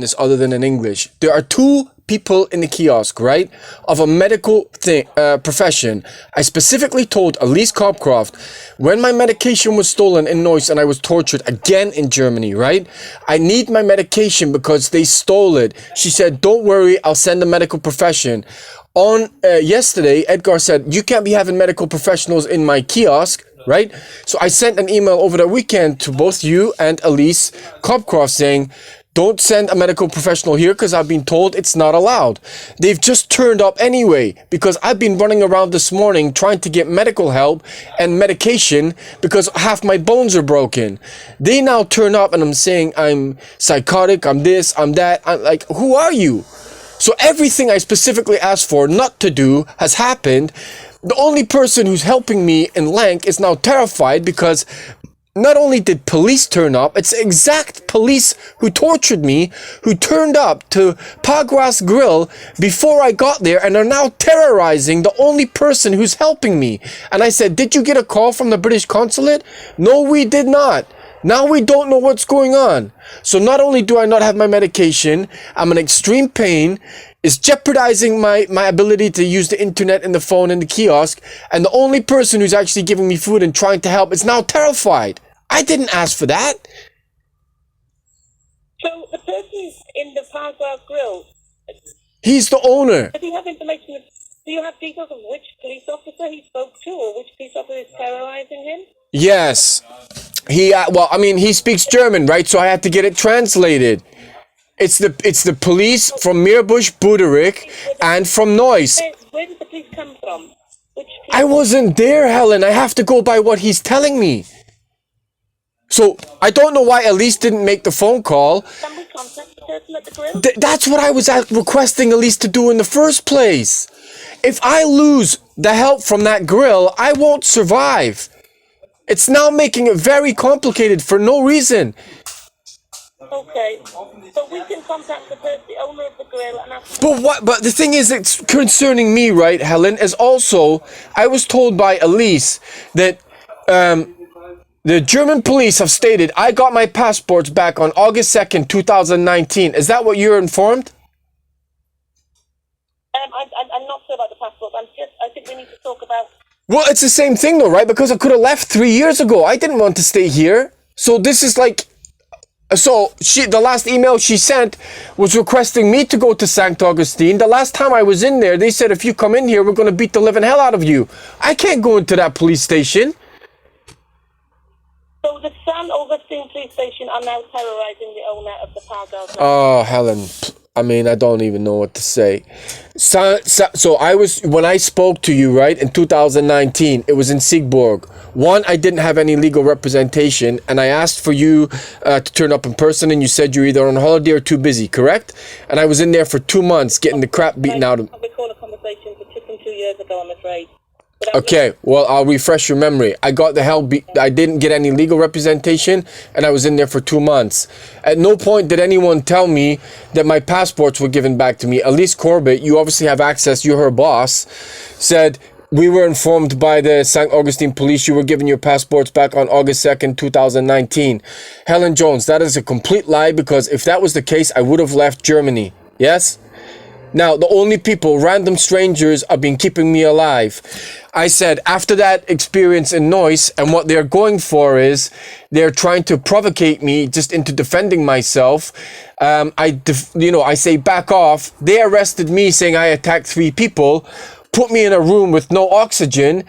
this other than in English. There are two people in the kiosk, right, of a medical profession. I specifically told Elise Copcroft when my medication was stolen in Neuss and I was tortured again in Germany, right? I need my medication because they stole it. She said, don't worry, I'll send the medical profession. On yesterday, Edgar said, you can't be having medical professionals in my kiosk, right? So I sent an email over the weekend to both you and Elise Copcroft saying, don't send a medical professional here because I've been told it's not allowed. They've just turned up anyway because I've been running around this morning trying to get medical help and medication because half my bones are broken. They now turn up and I'm saying I'm psychotic, I'm this, I'm that. I'm like, who are you? So everything I specifically asked for not to do has happened. The only person who's helping me in Lank is now terrified because not only did police turn up, it's the exact police who tortured me, who turned up to Pagras Grill before I got there and are now terrorizing the only person who's helping me. And I said, did you get a call from the British consulate? No, we did not. Now we don't know what's going on. So not only do I not have my medication, I'm in extreme pain. It's jeopardizing my ability to use the internet and the phone and the kiosk. And the only person who's actually giving me food and trying to help is now terrified. I didn't ask for that. So the person in the Pagras Grill, He's the owner. do you have information? Do you have details of which police officer he spoke to or which police officer is terrorizing him? Yes. He speaks German, right? So I had to get it translated. It's the police from Meerbusch, Buderik, and from Neuss. Where did the police come from? I wasn't there, Helen. I have to go by what he's telling me. So I don't know why Elise didn't make the phone call. Can we contact the person at the grill? That's what I was requesting Elise to do in the first place. If I lose the help from that grill, I won't survive. It's now making it very complicated for no reason. Okay, so we can contact the owner of the grill and ask. But the thing is, it's concerning me, right, Helen? Is also I was told by Elise that the German police have stated I got my passports back on August 2nd, 2019. Is that what you're informed? I'm not sure about the passport. I think we need to talk about. Well, it's the same thing though, right? Because I could have left 3 years ago. I didn't want to stay here. So this is like... So the last email she sent was requesting me to go to St. Augustine. The last time I was in there, they said, if you come in here, we're going to beat the living hell out of you. I can't go into that police station. So the St. Augustine police station are now terrorizing the owner of the Pagras. Oh, Helen. I mean, I don't even know what to say. So when I spoke to you, right, in 2019, it was in Siegburg. One, I didn't have any legal representation, and I asked for you to turn up in person, and you said you're either on holiday or too busy, correct? And I was in there for 2 months getting the crap beaten out of me. I recall a conversation that took 2 years ago, I'm afraid. Okay, well, I'll refresh your memory. I got the hell I didn't get any legal representation, and I was in there for 2 months. At no point did anyone tell me that my passports were given back to me. Elise Corbett, you obviously have access, you're her boss, said, we were informed by the St. Augustine police you were given your passports back on August 2nd, 2019. Helen Jones, that is a complete lie, because if that was the case, I would have left Germany. Yes? Now, the only people, random strangers, have been keeping me alive. I said, after that experience in Neuss, and what they're going for is, they're trying to provocate me just into defending myself. I say, back off. They arrested me saying I attacked 3 people, put me in a room with no oxygen,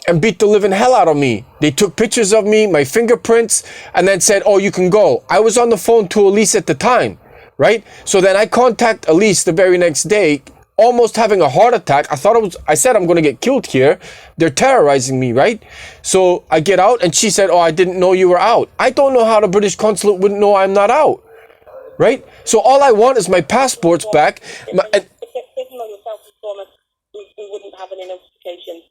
and beat the living hell out of me. They took pictures of me, my fingerprints, and then said, oh, you can go. I was on the phone to Elise at the time. Right? So then I contact Elise the very next day, almost having a heart attack. I said I'm going to get killed here. They're terrorizing me, right? So I get out and she said, oh, I didn't know you were out. I don't know how the British consulate wouldn't know I'm not out. Right? So all I want is my passports back. If you're self-performance, we wouldn't have any notification.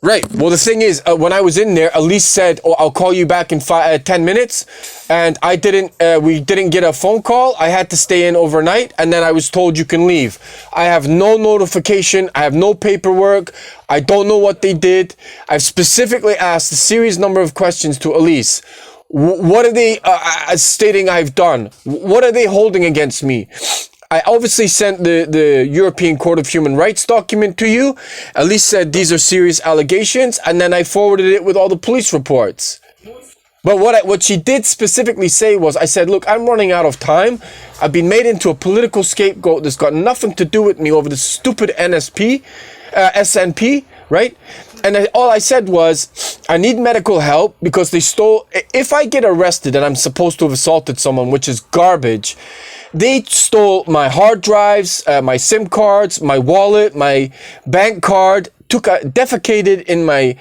Right. Well, the thing is, when I was in there, Elise said, oh, I'll call you back in 10 minutes. And we didn't get a phone call. I had to stay in overnight. And then I was told you can leave. I have no notification. I have no paperwork. I don't know what they did. I've specifically asked a serious number of questions to Elise. What are they stating I've done? What are they holding against me? I obviously sent the European Court of Human Rights document to you. Elise said these are serious allegations, and then I forwarded it with all the police reports. But what she did specifically say was, I said, look, I'm running out of time. I've been made into a political scapegoat that's got nothing to do with me over the stupid SNP, right? And all I said was, I need medical help because they stole. If I get arrested and I'm supposed to have assaulted someone, which is garbage, they stole my hard drives, my SIM cards, my wallet, my bank card, defecated in my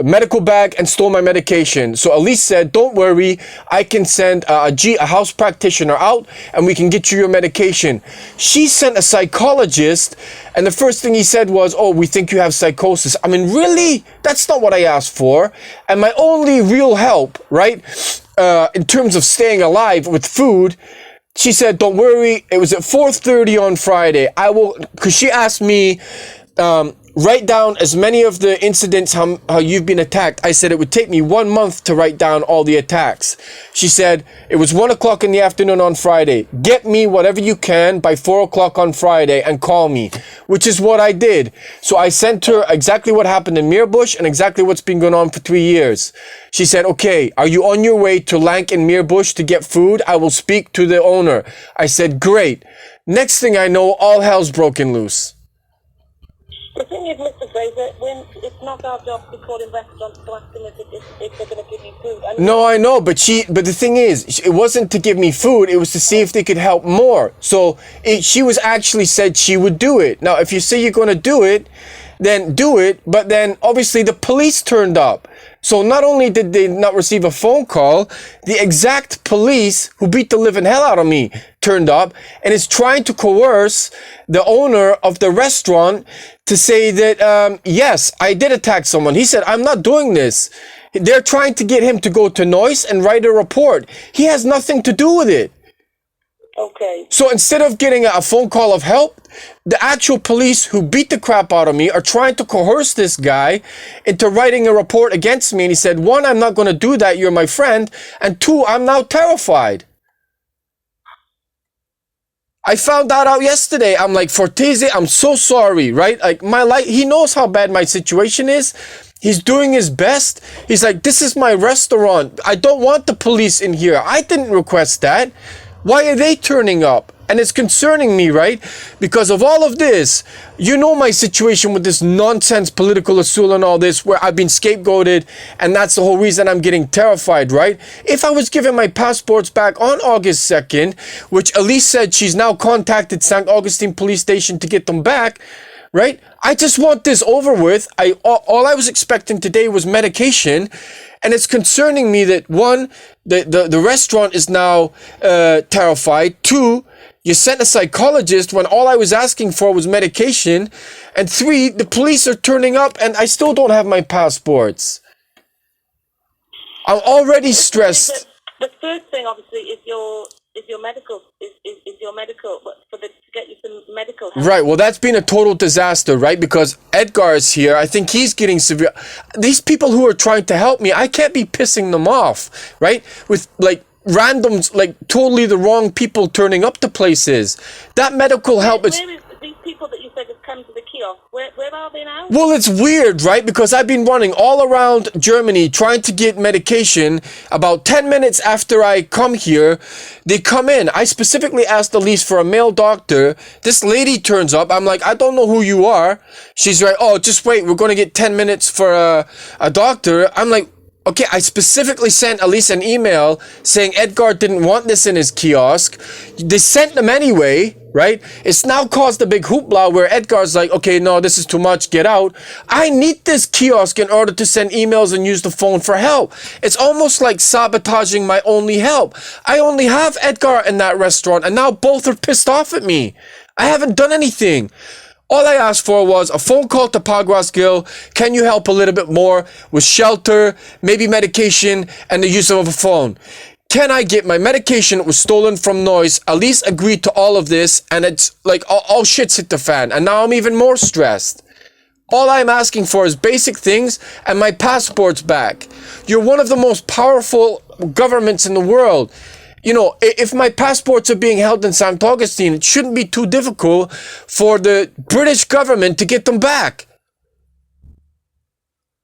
medical bag and stole my medication. So Elise said, don't worry, I can send a house practitioner out and we can get you your medication. She sent a psychologist, and the first thing he said was, oh, we think you have psychosis. I mean, really? That's not what I asked for. And my only real help, right, in terms of staying alive with food, she said, don't worry, it was at 4:30 on Friday. Because she asked me, write down as many of the incidents how you've been attacked. I said it would take me 1 month to write down all the attacks. She said it was 1 o'clock in the afternoon on Friday. Get me whatever you can by 4 o'clock on Friday and call me, which is what I did. So I sent her exactly what happened in Meerbush and exactly what's been going on for 3 years. She said, okay, are you on your way to Lank and Meerbush to get food? I will speak to the owner. I said, great. Next thing I know, all hell's broken loose. The thing is, Mr. Fraser, when it's not our job to call in restaurants to ask them if they're going to give you food. No, I know, but the thing is, it wasn't to give me food. It was to see if they could help more. So she was actually said she would do it. Now, if you say you're going to do it, then do it. But then obviously the police turned up. So not only did they not receive a phone call, the exact police who beat the living hell out of me turned up and is trying to coerce the owner of the restaurant to say that, yes, I did attack someone. He said, I'm not doing this. They're trying to get him to go to Noise and write a report. He has nothing to do with it. Okay. So instead of getting a phone call of help, the actual police who beat the crap out of me are trying to coerce this guy into writing a report against me. And he said, 1, I'm not going to do that. You're my friend. And 2, I'm now terrified. I found that out yesterday. I'm like, Fortese, I'm so sorry, right? Like my life, he knows how bad my situation is. He's doing his best. He's like, this is my restaurant. I don't want the police in here. I didn't request that. Why are they turning up? And it's concerning me, right? Because of all of this, you know my situation with this nonsense political assault and all this, where I've been scapegoated, and that's the whole reason I'm getting terrified, right? If I was given my passports back on August 2nd, which Elise said she's now contacted St. Augustine Police Station to get them back, right? I just want this over with. All I was expecting today was medication. And it's concerning me that 1, the restaurant is now terrified. 2, you sent a psychologist when all I was asking for was medication. And 3, the police are turning up and I still don't have my passports. I'm already stressed. The first thing, obviously, is your medical to get you some medical help. Right, well, that's been a total disaster, right? Because Edgar is here. I think he's getting severe. These people who are trying to help me, I can't be pissing them off, right? With like randoms, like totally the wrong people turning up to places. That medical help is... Where is these people that you said have come to the kiosk? Where are they now? Well, it's weird, right? Because I've been running all around Germany trying to get medication. About 10 minutes after I come here, they come in. I specifically asked Elise for a male doctor. This lady turns up. I'm like, I don't know who you are. She's like, oh, just wait. We're going to get 10 minutes for a doctor. I'm like, okay, I specifically sent Elise an email saying Edgar didn't want this in his kiosk. They sent them anyway, right? It's now caused a big hoopla where Edgar's like, okay, no, this is too much, get out. I need this kiosk in order to send emails and use the phone for help. It's almost like sabotaging my only help. I only have Edgar in that restaurant and now both are pissed off at me. I haven't done anything. All I asked for was a phone call to Pagras Gill. Can you help a little bit more with shelter, maybe medication, and the use of a phone? Can I get my medication that was stolen from Noise? Elise agreed to all of this, and it's like all shit's hit the fan, and now I'm even more stressed. All I'm asking for is basic things and my passport's back. You're one of the most powerful governments in the world. You know, if my passports are being held in St. Augustine, it shouldn't be too difficult for the British government to get them back.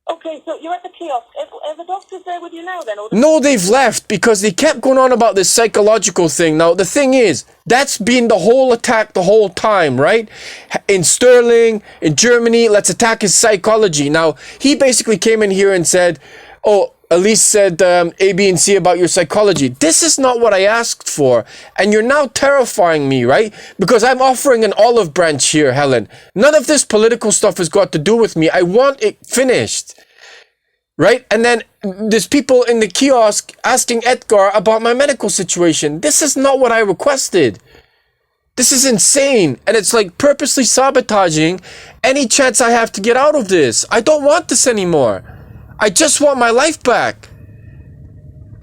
Okay, so you're at the kiosk. Are the doctors there with you now then? Or No, they've left because they kept going on about this psychological thing. Now, the thing is, that's been the whole attack the whole time, right? In Sterling, in Germany, let's attack his psychology. Now, he basically came in here and said, oh, Elise said A, B, and C about your psychology. This is not what I asked for. And you're now terrifying me, right? Because I'm offering an olive branch here, Helen. None of this political stuff has got to do with me. I want it finished. Right? And then there's people in the kiosk asking Edgar about my medical situation. This is not what I requested. This is insane. And it's like purposely sabotaging any chance I have to get out of this. I don't want this anymore. I just want my life back.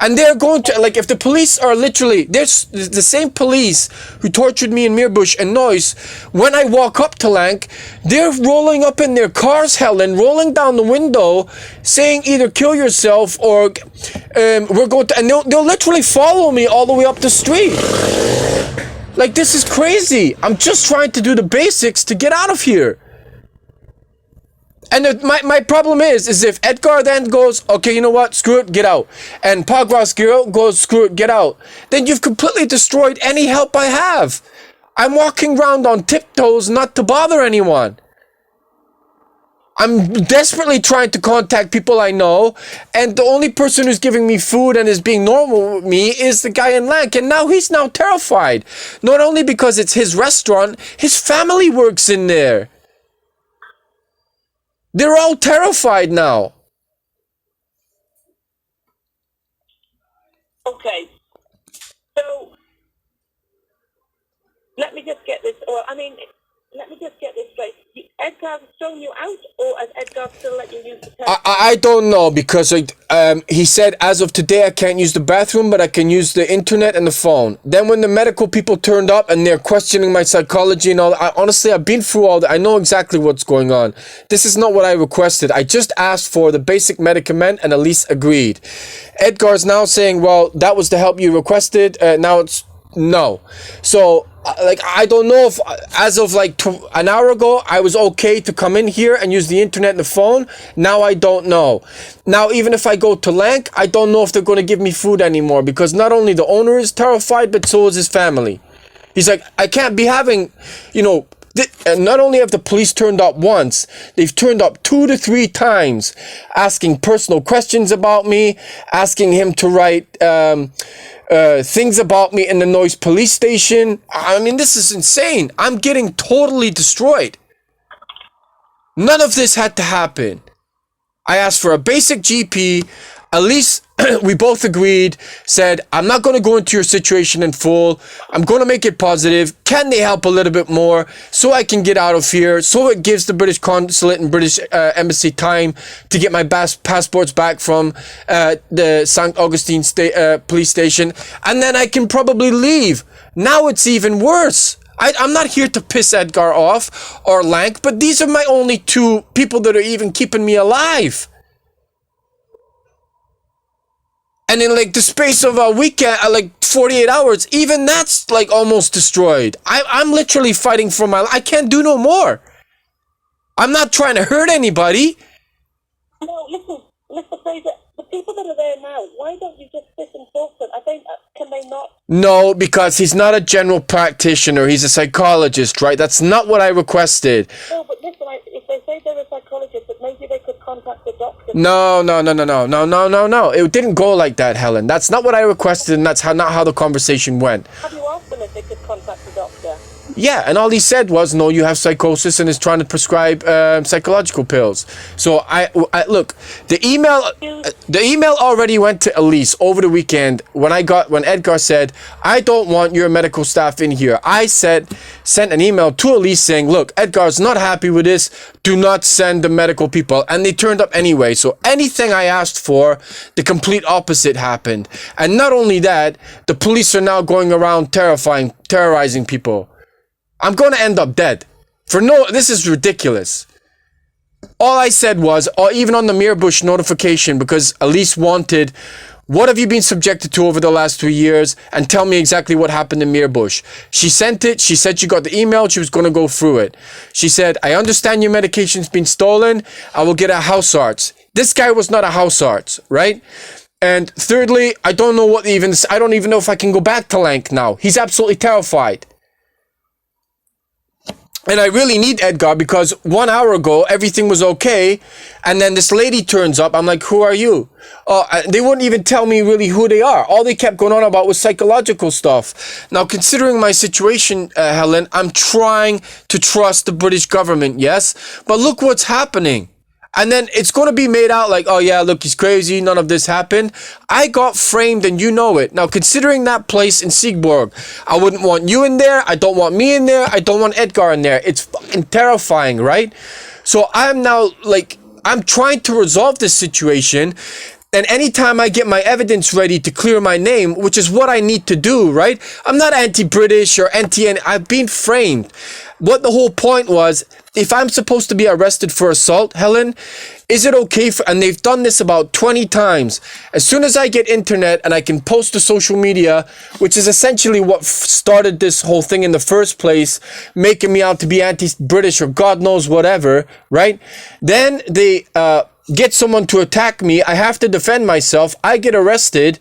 And they're going to, like, if the police are literally, there's the same police who tortured me in Meerbush and Neuss, when I walk up to Lank, they're rolling up in their cars, Helen, rolling down the window, saying either kill yourself or we're going to, and they'll literally follow me all the way up the street. Like, this is crazy. I'm just trying to do the basics to get out of here. And my problem is if Edgar then goes, okay, you know what, screw it, get out. And Pagras goes, screw it, get out. Then you've completely destroyed any help I have. I'm walking around on tiptoes not to bother anyone. I'm desperately trying to contact people I know, and the only person who's giving me food and is being normal with me is the guy in Lank, and now he's now terrified. Not only because it's his restaurant, his family works in there. They're all terrified now. okay. So let me just get this, let me just get this straight. Edgar's thrown you out, or has Edgar still let you use the telephone? I don't know, because he said as of today I can't use the bathroom, but I can use the internet and the phone. Then when the medical people turned up and they're questioning my psychology and all, honestly, I've been through all that. I know exactly what's going on. This is not what I requested. I just asked for the basic medicament and Elise agreed. Edgar's now saying, well, that was the help you requested. Now it's no. So I don't know if as of an hour ago I was okay to come in here and use the internet and the phone. Now I don't know. Now even if I go to Lank, I don't know if they're going to give me food anymore, because not only the owner is terrified, but so is his family. He's like, I can't be having, and not only have the police turned up once, they've turned up 2 to 3 times asking personal questions about me, asking him to write things about me in the Neuss police station. I mean, this is insane. I'm getting totally destroyed. None of this had to happen. I asked for a basic GP. At least we both agreed, said, I'm not going to go into your situation in full. I'm going to make it positive. Can they help a little bit more so I can get out of here? So it gives the British consulate and British embassy time to get my passports back from the St. Augustine police station. And then I can probably leave. Now it's even worse. I'm not here to piss Edgar off or Lank, but these are my only 2 people that are even keeping me alive. And in the space of a weekend, 48 hours, even that's almost destroyed. I'm literally fighting for my life. I can't do no more. I'm not trying to hurt anybody. No, listen, Mr. Fraser, the people that are there now, why don't you just sit and talk to them? Can they not? No, because he's not a general practitioner. He's a psychologist, right? That's not what I requested. No, but listen, if they say they're a psychologist, but maybe they could contact the doctor. No. It didn't go like that, Helen. That's not what I requested, and that's not how the conversation went. Have you asked them if they could contact the doctor? Yeah, and all he said was, no, you have psychosis, and is trying to prescribe psychological pills. So I look, the email already went to Elise over the weekend when Edgar said, I don't want your medical staff in here. I sent an email to Elise saying, look, Edgar's not happy with this. Do not send the medical people. And they turned up anyway. So anything I asked for, the complete opposite happened. And not only that, the police are now going around terrorizing people. I'm going to end up dead. This is ridiculous. All I said was, or even on the Mirbush notification, because Elise wanted, what have you been subjected to over the last 3 years? And tell me exactly what happened in Mirbush. She sent it. She said she got the email. She was going to go through it. She said, I understand your medication's been stolen. I will get a house arts. This guy was not a house arts, right? And thirdly, I don't even know if I can go back to Lank now. He's absolutely terrified. And I really need Edgar because 1 hour ago, everything was okay. And then this lady turns up. I'm like, who are you? They wouldn't even tell me really who they are. All they kept going on about was psychological stuff. Now, considering my situation, Helen, I'm trying to trust the British government, yes? But look what's happening. And then it's going to be made out like, oh yeah, look, he's crazy. None of this happened. I got framed and you know it. Now, considering that place in Siegburg, I wouldn't want you in there. I don't want me in there. I don't want Edgar in there. It's fucking terrifying, right? So I'm now like, I'm trying to resolve this situation. And anytime I get my evidence ready to clear my name, which is what I need to do, right? I'm not anti-British or I've been framed. What the whole point was, if I'm supposed to be arrested for assault, Helen, is it okay and they've done this about 20 times. As soon as I get internet and I can post to social media, which is essentially what started this whole thing in the first place, making me out to be anti-British or God knows whatever, right? Then they, get someone to attack me, I have to defend myself, I get arrested,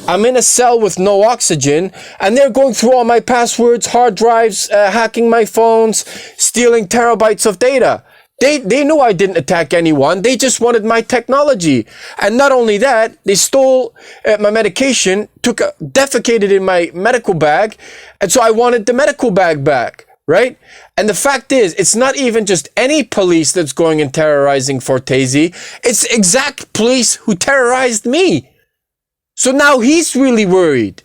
I'm in a cell with no oxygen, and they're going through all my passwords, hard drives, hacking my phones, stealing terabytes of data. They knew I didn't attack anyone, they just wanted my technology. And not only that, they stole my medication, defecated in my medical bag, and so I wanted the medical bag back. Right? And the fact is, it's not even just any police that's going and terrorizing Fortezi. It's exact police who terrorized me. So now he's really worried.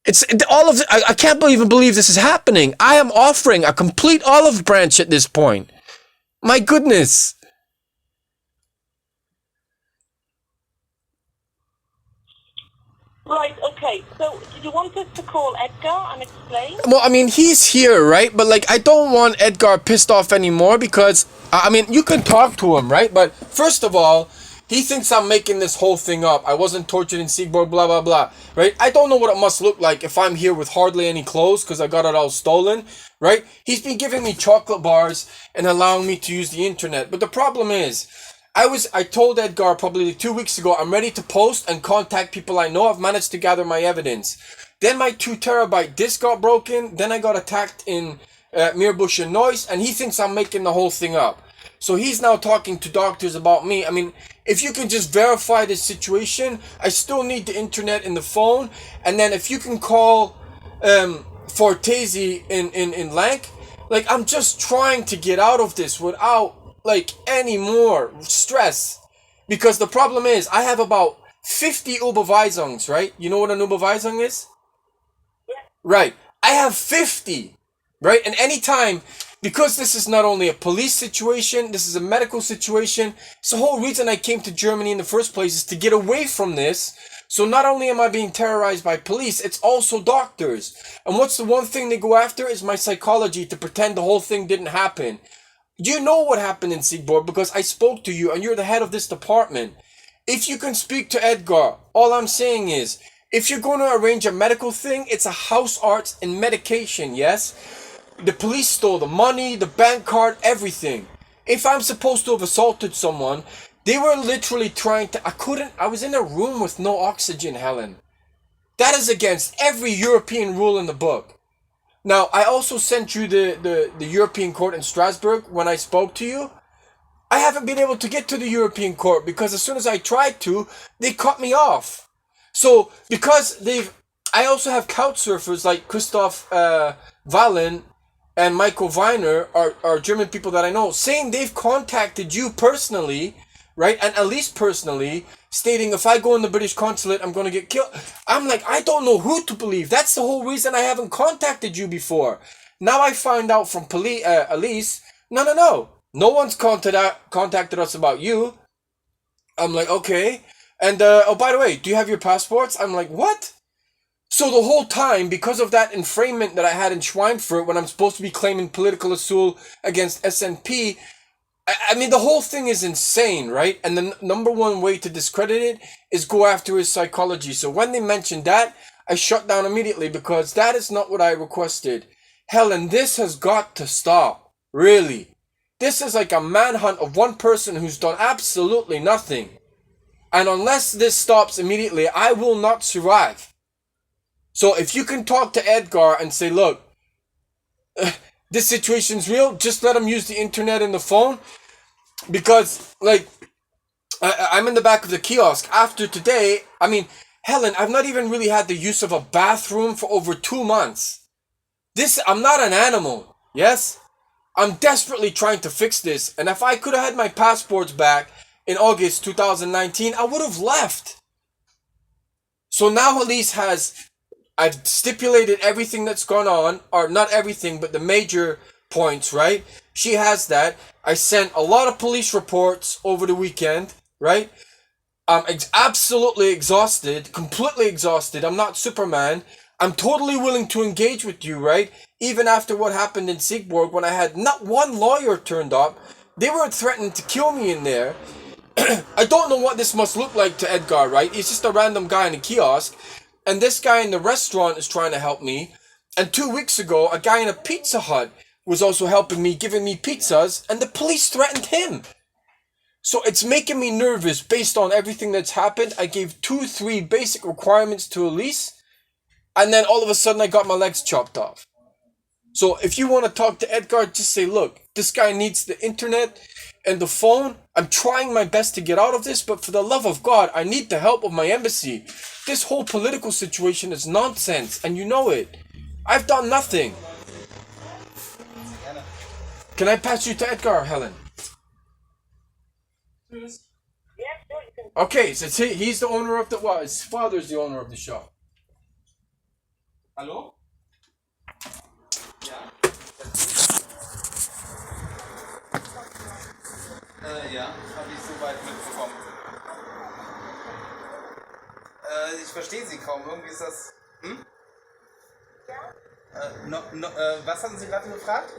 It's all of I can't even believe this is happening. I am offering a complete olive branch at this point. My goodness. Right, okay. So, did you want us to call Edgar and explain? Well, I mean, he's here, right? But, like, I don't want Edgar pissed off anymore because, I mean, you can talk to him, right? But, first of all, he thinks I'm making this whole thing up. I wasn't tortured in Siegburg, blah, blah, blah, right? I don't know what it must look like if I'm here with hardly any clothes because I got it all stolen, right? He's been giving me chocolate bars and allowing me to use the internet. But the problem is, I told Edgar probably 2 weeks ago, I'm ready to post and contact people I know. I've managed to gather my evidence. Then my 2 terabyte disk got broken. Then I got attacked in Mirbush and Neuss, and he thinks I'm making the whole thing up. So he's now talking to doctors about me. I mean, if you can just verify this situation, I still need the internet and the phone. And then if you can call Fortezi in Lank, like, I'm just trying to get out of this without like any more stress, because the problem is I have about 50 Überweisungen, right? You know what an Überweisung is? Yeah. Right. I have 50, right? And anytime, because this is not only a police situation, this is a medical situation. It's the whole reason I came to Germany in the first place is to get away from this. So not only am I being terrorized by police, it's also doctors. And what's the one thing they go after is my psychology, to pretend the whole thing didn't happen. You know what happened in Siegburg because I spoke to you and you're the head of this department. If you can speak to Edgar, all I'm saying is, if you're going to arrange a medical thing, it's a house arts and medication, yes? The police stole the money, the bank card, everything. If I'm supposed to have assaulted someone, they were literally trying to, I was in a room with no oxygen, Helen. That is against every European rule in the book. Now, I also sent you the European court in Strasbourg when I spoke to you. I haven't been able to get to the European court because as soon as I tried to, they cut me off. So, because I also have couch surfers like Christoph Wallen and Michael Weiner are German people that I know, saying they've contacted you personally, right? And at least personally, stating if I go in the British consulate, I'm going to get killed. I'm like, I don't know who to believe. That's the whole reason I haven't contacted you before. Now I find out from Elise, no. No one's contacted us about you. I'm like, okay. And, oh, by the way, do you have your passports? I'm like, what? So the whole time, because of that infringement that I had in Schweinfurt when I'm supposed to be claiming political assault against SNP, I mean, the whole thing is insane, right? And the number one way to discredit it is go after his psychology. So when they mentioned that, I shut down immediately because that is not what I requested. Helen, this has got to stop. Really. This is like a manhunt of one person who's done absolutely nothing. And unless this stops immediately, I will not survive. So if you can talk to Edgar and say, look, this situation's real, just let him use the internet and the phone. Because, like, I'm in the back of the kiosk. After today, I mean, Helen, I've not even really had the use of a bathroom for over 2 months. I'm not an animal, yes? I'm desperately trying to fix this. And if I could have had my passports back in August 2019, I would have left. So now Elise I've stipulated everything that's gone on, or not everything, but the major points, right? She has that. I sent a lot of police reports over the weekend, right? I'm absolutely exhausted, completely exhausted. I'm not Superman. I'm totally willing to engage with you, right? Even after what happened in Siegburg when I had not one lawyer turned up. They were threatening to kill me in there. I don't know what this must look like to Edgar, right? He's just a random guy in a kiosk. And this guy in the restaurant is trying to help me. And 2 weeks ago, a guy in a Pizza Hut was also helping me, giving me pizzas, and the police threatened him. So it's making me nervous based on everything that's happened. I gave 2-3 basic requirements to Elise, and then all of a sudden I got my legs chopped off. So if you want to talk to Edgar, just say, look, this guy needs the internet and the phone. I'm trying my best to get out of this, but for the love of God, I need the help of my embassy. This whole political situation is nonsense, and you know it. I've done nothing. Can I pass you to Edgar, Helen? Yeah, sure, you can. Okay, so he's the owner of his father's the owner of the shop. Hallo? Ja? Ja, habe ich soweit mitbekommen. Ich verstehe Sie kaum. Irgendwie ist das. Hm? Was hatten Sie gerade gefragt?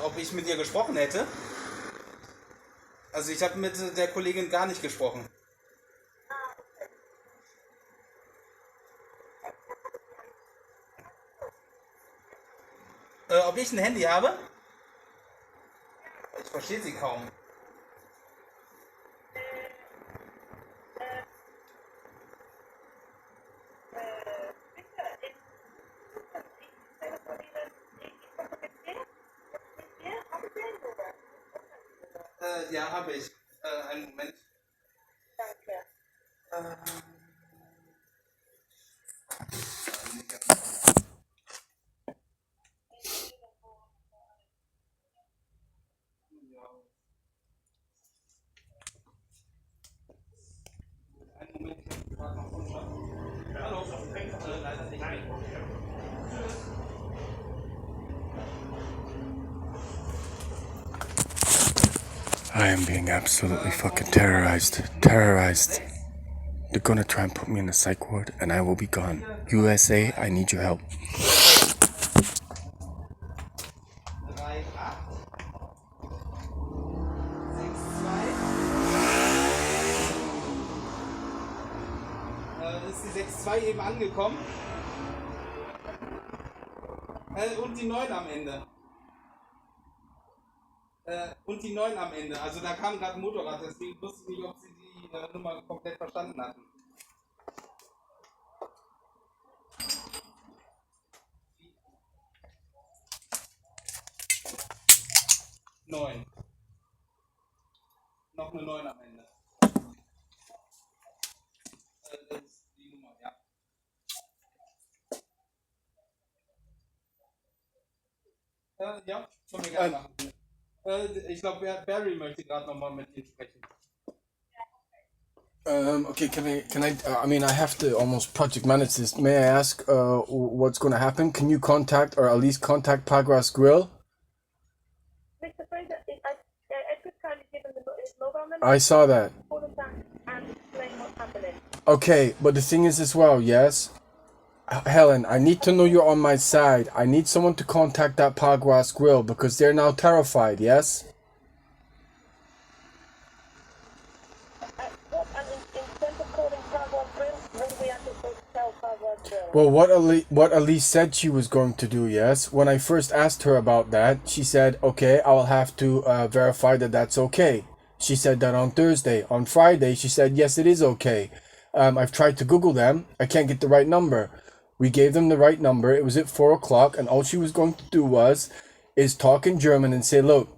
Ob ich mit ihr gesprochen hätte? Also ich habe mit der Kollegin gar nicht gesprochen. Ob ich ein Handy habe? Ich verstehe Sie kaum. Ja, habe ich. Einen Moment. Danke. Einen Moment, ich habe gerade noch umschauen. Hallo, leider nicht. I am being absolutely fucking terrorized. Terrorized. They're gonna try and put me in a psych ward and I will be gone. USA, I need your help. 3, 8, 6, 2. Ist die 6-2 eben angekommen? Und die 9 am Ende. Und die 9 am Ende. Also da kam gerade ein Motorrad, deswegen wusste ich nicht, ob Sie die Nummer komplett verstanden hatten. 9. Noch eine 9 am Ende. Das ist die Nummer, ja. Ja, können wir gerne machen. Ich glaube, Barry möchte gerade nochmal mit Ihnen sprechen. Okay, I mean, I have to almost project manage this. May I ask what's going to happen? Can you contact, or at least contact Pagras Grill? Mr. Fraser, Edgar's kindly given his mobile number. I saw that. Call him back and explain what's happening. Okay, but the thing is as well, yes? Helen, I need to know you're on my side. I need someone to contact that Pagwas Grill because they're now terrified, yes? What, and instead of calling Pagwas Grill, what are we actually supposed to tell Pagwas Grill? Well, what Elise said she was going to do, yes? When I first asked her about that, she said, okay, I'll have to verify that that's okay. She said that on Thursday. On Friday, she said, yes, it is okay. I've tried to Google them. I can't get the right number. We gave them the right number. It was at 4 o'clock, and all she was going to do is talk in German and say, look,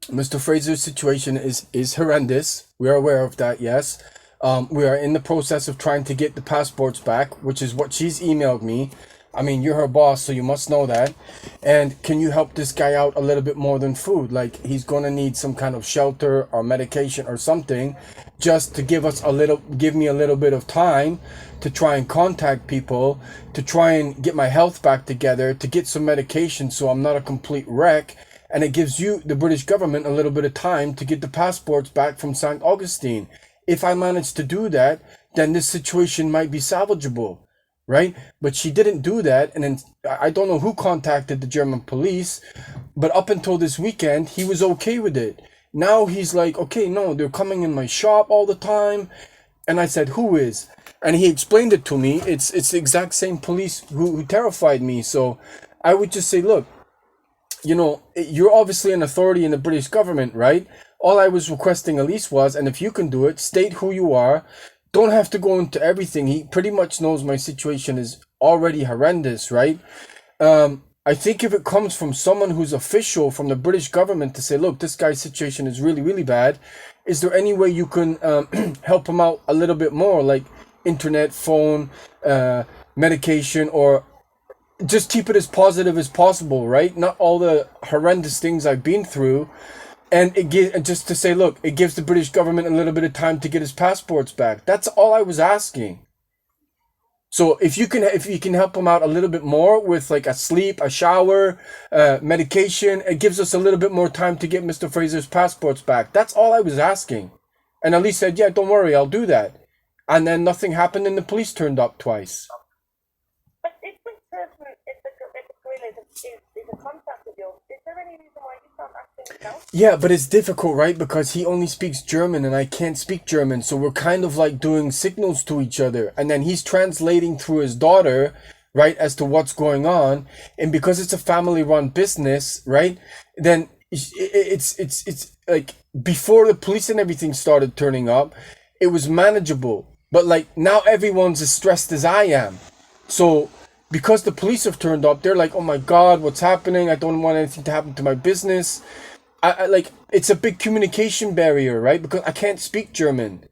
Mr. Fraser's situation is horrendous. We are aware of that, yes. We are in the process of trying to get the passports back, which is what she's emailed me. I mean, you're her boss, so you must know that. And can you help this guy out a little bit more than food? Like, he's going to need some kind of shelter or medication or something just to give me a little bit of time to try and contact people, to try and get my health back together, to get some medication so I'm not a complete wreck. And it gives you, the British government, a little bit of time to get the passports back from St. Augustine. If I manage to do that, then this situation might be salvageable, right? But she didn't do that. And then I don't know who contacted the German police, but up until this weekend, he was okay with it. Now he's like, okay, no, they're coming in my shop all the time. And I said, who is? And he explained it to me. It's the exact same police who terrified me. So I would just say, look, you know, you're obviously an authority in the British government, right? All I was requesting Elise was, and if you can do it, state who you are. Don't have to go into everything. He pretty much knows my situation is already horrendous, right? I think if it comes from someone who's official from the British government to say, look, this guy's situation is really, really bad. Is there any way you can help him out a little bit more, like internet, phone, medication, or just keep it as positive as possible, right? Not all the horrendous things I've been through. And just to say, look, it gives the British government a little bit of time to get his passports back. That's all I was asking. So if you can help him out a little bit more with like a sleep, a shower, medication, it gives us a little bit more time to get Mr. Fraser's passports back. That's all I was asking. And Elise said, yeah, don't worry, I'll do that. And then nothing happened and the police turned up twice. But if this person, if the grill is a contact of yours, is there any reason why you can't actually help? Yeah, but it's difficult, right? Because he only speaks German and I can't speak German. So we're kind of like doing signals to each other. And then he's translating through his daughter, right, as to what's going on. And because it's a family-run business, right, then it's like before the police and everything started turning up, it was manageable. But like now everyone's as stressed as I am. So because the police have turned up, they're like, oh my God, what's happening? I don't want anything to happen to my business. I like, it's a big communication barrier, right? Because I can't speak German.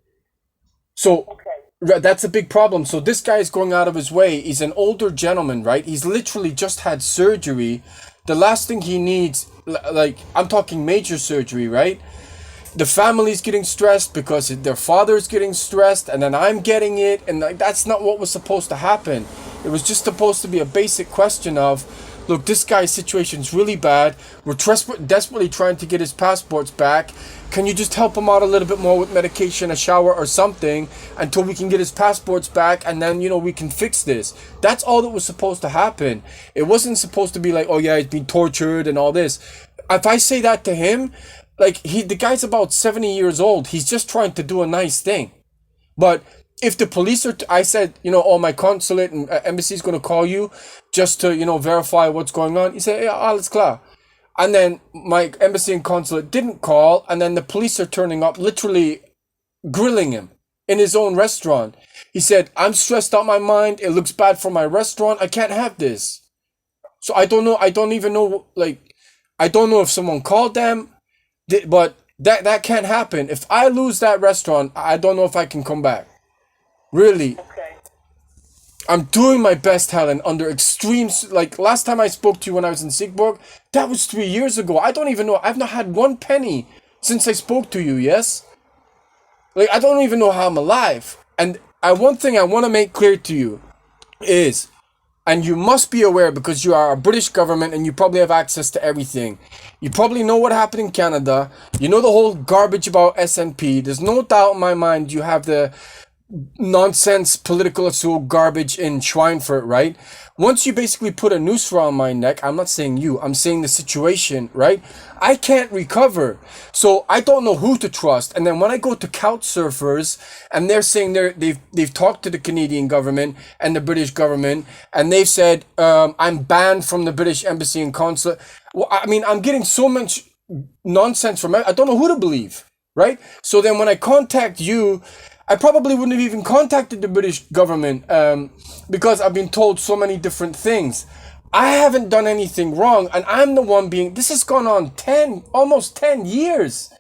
So that's a big problem. So this guy is going out of his way. He's an older gentleman, right? He's literally just had surgery. The last thing he needs, like, I'm talking major surgery, right? The family's getting stressed because their father's getting stressed, and then I'm getting it, and like that's not what was supposed to happen. It was just supposed to be a basic question of, look, this guy's situation's really bad. We're desperately trying to get his passports back. Can you just help him out a little bit more with medication, a shower or something until we can get his passports back, and then, you know, we can fix this. That's all that was supposed to happen. It wasn't supposed to be like, oh yeah, he's being tortured and all this. If I say that to him, like, the guy's about 70 years old. He's just trying to do a nice thing. But if the police are, I said, you know, oh, my consulate and embassy is going to call you just to, you know, verify what's going on. He said, yeah, alles klar. And then my embassy and consulate didn't call. And then the police are turning up, literally grilling him in his own restaurant. He said, I'm stressed out my mind. It looks bad for my restaurant. I can't have this. So I don't know. I don't even know, like, I don't know if someone called them. But that can't happen. If I lose that restaurant, I don't know if I can come back. Really. Okay. I'm doing my best, Helen, under extreme... Like, last time I spoke to you when I was in Siegburg, that was 3 years ago. I don't even know. I've not had one penny since I spoke to you, yes? Like, I don't even know how I'm alive. And one thing I want to make clear to you is... And you must be aware because you are a British government and you probably have access to everything. You probably know what happened in Canada. You know the whole garbage about SNP. There's no doubt in my mind you have the nonsense political assault garbage in Schweinfurt, right? Once you basically put a noose around my neck, I'm not saying you, I'm saying the situation, right? I can't recover. So I don't know who to trust. And then when I go to couch surfers and they're saying they've talked to the Canadian government and the British government and they've said I'm banned from the British embassy and consulate. Well, I mean, I'm getting so much nonsense from it. I don't know who to believe, right? So then when I contact you, I probably wouldn't have even contacted the British government because I've been told so many different things. I haven't done anything wrong, and I'm the one being. This has gone on almost 10 years.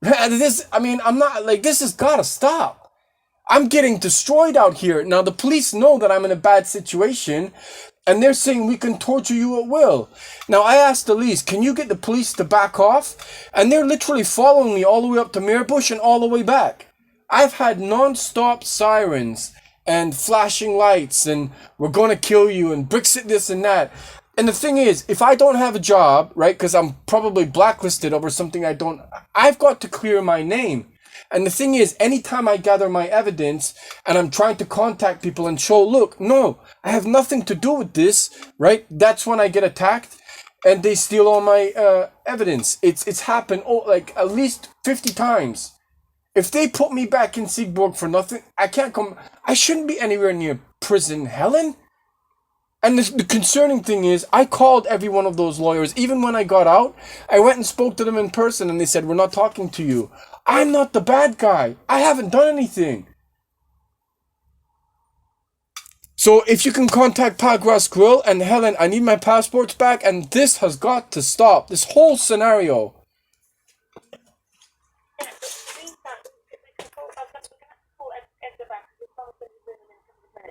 I'm not like this has got to stop. I'm getting destroyed out here. Now the police know that I'm in a bad situation, and they're saying we can torture you at will. Now I asked Elise, can you get the police to back off? And they're literally following me all the way up to Mirbush and all the way back. I've had non-stop sirens and flashing lights and we're going to kill you and Brexit this and that. And the thing is, if I don't have a job, right, because I'm probably blacklisted over something I've got to clear my name. And the thing is, anytime I gather my evidence and I'm trying to contact people and show, look, no, I have nothing to do with this, right? That's when I get attacked and they steal all my evidence. It's happened like at least 50 times. If they put me back in Siegburg for nothing, I shouldn't be anywhere near prison, Helen. And the concerning thing is, I called every one of those lawyers. Even when I got out, I went and spoke to them in person and they said, we're not talking to you. I'm not the bad guy. I haven't done anything. So if you can contact Pagras Grill and Helen, I need my passports back and this has got to stop. This whole scenario.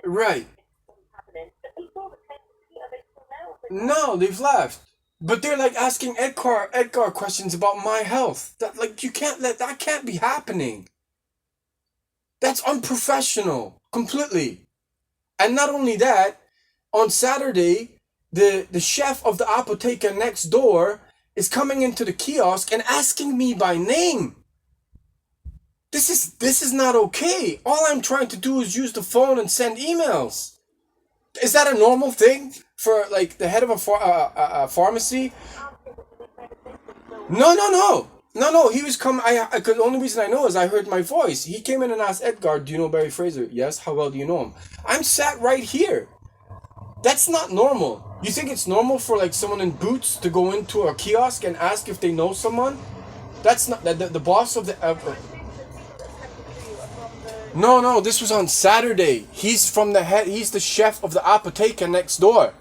Right. No, they've left. But they're like asking Edgar questions about my health. That can't be happening. That's unprofessional. Completely. And not only that, on Saturday, the chef of the apotheca next door is coming into the kiosk and asking me by name. This is not okay. All I'm trying to do is use the phone and send emails. Is that a normal thing for like the head of a pharmacy? No. He was coming. The only reason I know is I heard my voice. He came in and asked Edgar, "Do you know Barry Fraser?" Yes. How well do you know him? I'm sat right here. That's not normal. You think it's normal for like someone in boots to go into a kiosk and ask if they know someone? That's not the boss of the. No, this was on Saturday. He's the chef of the apotheca next door.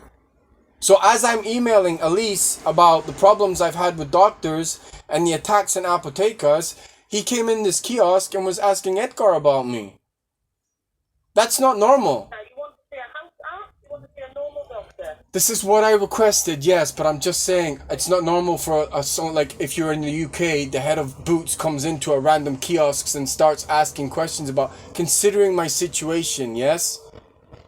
So as I'm emailing Elise about the problems I've had with doctors and the attacks in apothecas, he came in this kiosk and was asking Edgar about me. That's not normal. You want to see a house art? You want to see a normal doctor? This is what I requested, yes, but I'm just saying it's not normal for someone like if you're in the UK, the head of Boots comes into a random kiosks and starts asking questions about considering my situation, yes?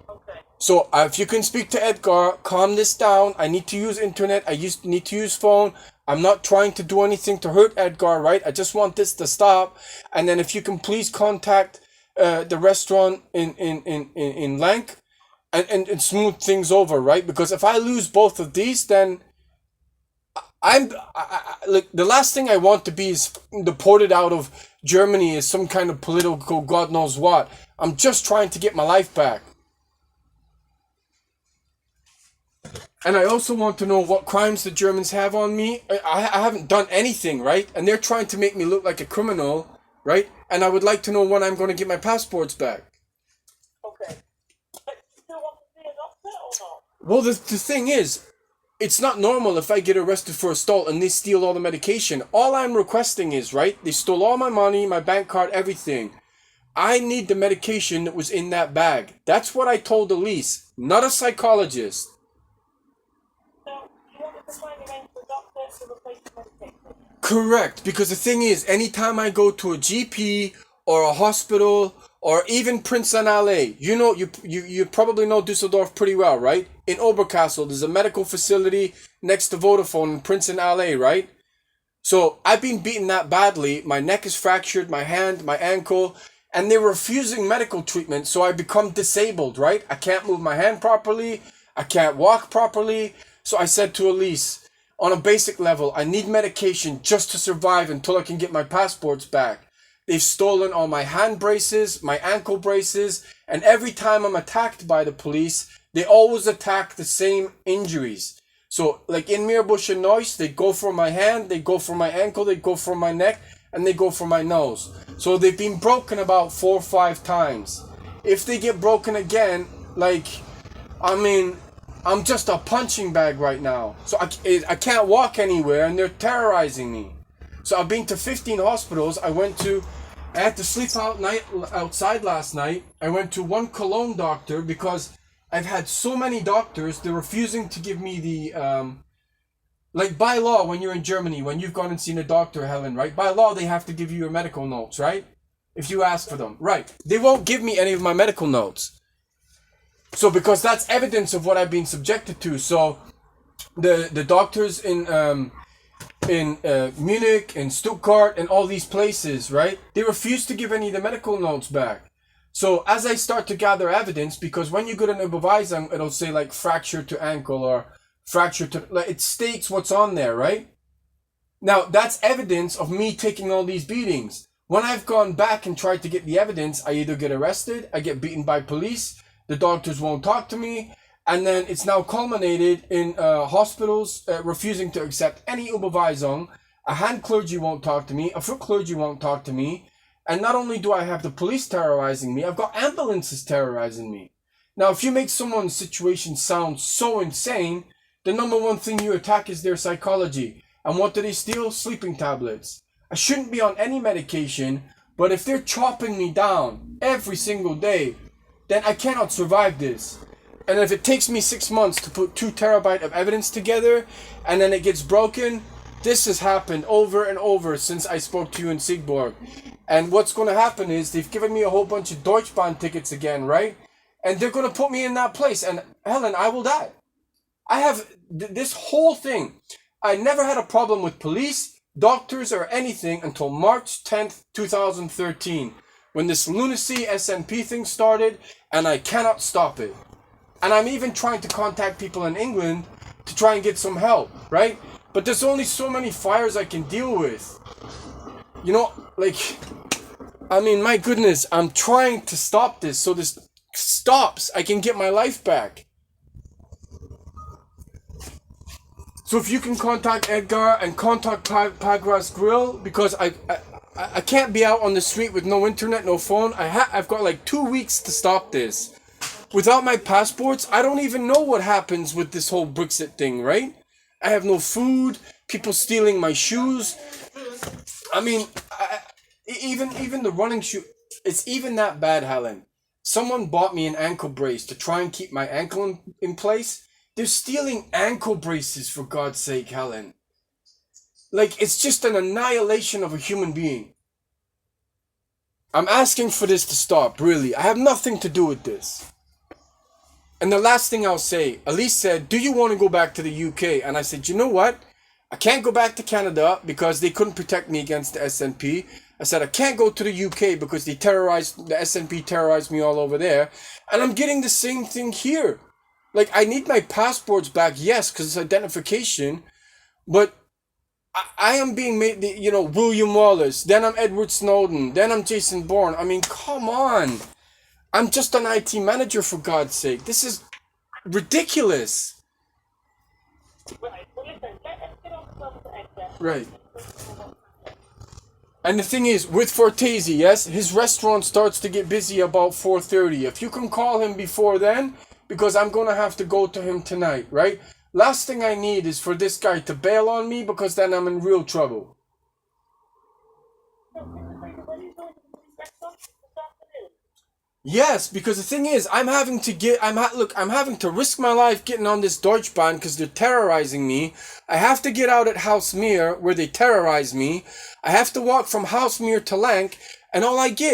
Okay. So if you can speak to Edgar, calm this down. I need to use internet. Need to use phone. I'm not trying to do anything to hurt Edgar, right? I just want this to stop. And then if you can please contact the restaurant in Lank and smooth things over, right? Because if I lose both of these, then like the last thing I want to be is deported out of Germany as some kind of political God knows what. I'm just trying to get my life back. And I also want to know what crimes the Germans have on me. I haven't done anything, right? And they're trying to make me look like a criminal, right? And I would like to know when I'm going to get my passports back. Okay. But you still want to see a doctor or not? Well, the thing is, it's not normal if I get arrested for assault and they steal all the medication. All I'm requesting is, right? They stole all my money, my bank card, everything. I need the medication that was in that bag. That's what I told Elise, not a psychologist. So you want me to find a name for a doctor to replace the medication? Correct, because the thing is, anytime I go to a GP or a hospital or even Prince and Alley, you probably know Dusseldorf pretty well, right? In Oberkassel, there's a medical facility next to Vodafone in Prince and Alley, right? So I've been beaten that badly. My neck is fractured, my hand, my ankle. and they're refusing medical treatment, so I become disabled, right? I can't move my hand properly, I can't walk properly. So I said to Elise, on a basic level, I need medication just to survive until I can get my passports back. They've stolen all my hand braces, my ankle braces, and every time I'm attacked by the police, they always attack the same injuries. So, like in Meerbusch and Neuss, they go for my hand, they go for my ankle, they go for my neck, and they go for my nose. So they've been broken about 4 or 5 times. If they get broken again, I'm just a punching bag right now. So I can't walk anywhere, and they're terrorizing me. So I've been to 15 hospitals. I had to sleep outside last night. I went to one Cologne doctor because I've had so many doctors, they're refusing to give me the, by law, when you're in Germany, when you've gone and seen a doctor, Helen, right? By law, they have to give you your medical notes, right? If you ask for them, right? They won't give me any of my medical notes. So, because that's evidence of what I've been subjected to. So, the doctors in Munich, in Stuttgart, and all these places, right? They refuse to give any of the medical notes back. So as I start to gather evidence, because when you go to an Überweisung, it'll say like fracture to ankle or fracture to, like it states what's on there, right? Now that's evidence of me taking all these beatings. When I've gone back and tried to get the evidence, I either get arrested, I get beaten by police, the doctors won't talk to me, and then it's now culminated in hospitals refusing to accept any Überweisung. A hand clergy won't talk to me, a foot clergy won't talk to me. And not only do I have the police terrorizing me, I've got ambulances terrorizing me. Now, if you make someone's situation sound so insane, the number one thing you attack is their psychology. And what do they steal? Sleeping tablets. I shouldn't be on any medication, but if they're chopping me down every single day, then I cannot survive this. And if it takes me 6 months to put 2 terabytes of evidence together, and then it gets broken, this has happened over and over since I spoke to you in Siegburg. And what's going to happen is they've given me a whole bunch of Deutschbahn tickets again, right? And they're going to put me in that place. And Helen, I will die. I have this whole thing. I never had a problem with police, doctors, or anything until March 10th, 2013. When this lunacy SNP thing started, and I cannot stop it. And I'm even trying to contact people in England to try and get some help, right? But there's only so many fires I can deal with. You know, my goodness, I'm trying to stop this so this stops. I can get my life back. So if you can contact Edgar and contact Pagras Grill, because I can't be out on the street with no internet, no phone. I've got like 2 weeks to stop this. Without my passports, I don't even know what happens with this whole Brexit thing, right? I have no food, people stealing my shoes. Even the running shoe, it's even that bad, Helen. Someone bought me an ankle brace to try and keep my ankle in place. They're stealing ankle braces, for God's sake, Helen. It's just an annihilation of a human being. I'm asking for this to stop, really. I have nothing to do with this. And the last thing I'll say, Elise said, do you want to go back to the UK? And I said, you know what? I can't go back to Canada because they couldn't protect me against the SNP. I said, I can't go to the UK because the SNP terrorized me all over there. And I'm getting the same thing here. I need my passports back, yes, because it's identification. But I am being made, William Wallace. Then I'm Edward Snowden. Then I'm Jason Bourne. Come on. I'm just an IT manager, for God's sake. This is ridiculous. Right, well listen, let's get on to Edgar. Right. And the thing is, with Fortesi, yes, his restaurant starts to get busy about 4:30. If you can call him before then, because I'm going to have to go to him tonight, right? Last thing I need is for this guy to bail on me, because then I'm in real trouble. Yes, because the thing is, I'm having to risk my life getting on this Deutschbahn because they're terrorizing me. I have to get out at Hausmeer where they terrorize me. I have to walk from Hausmeer to Lank, and all I get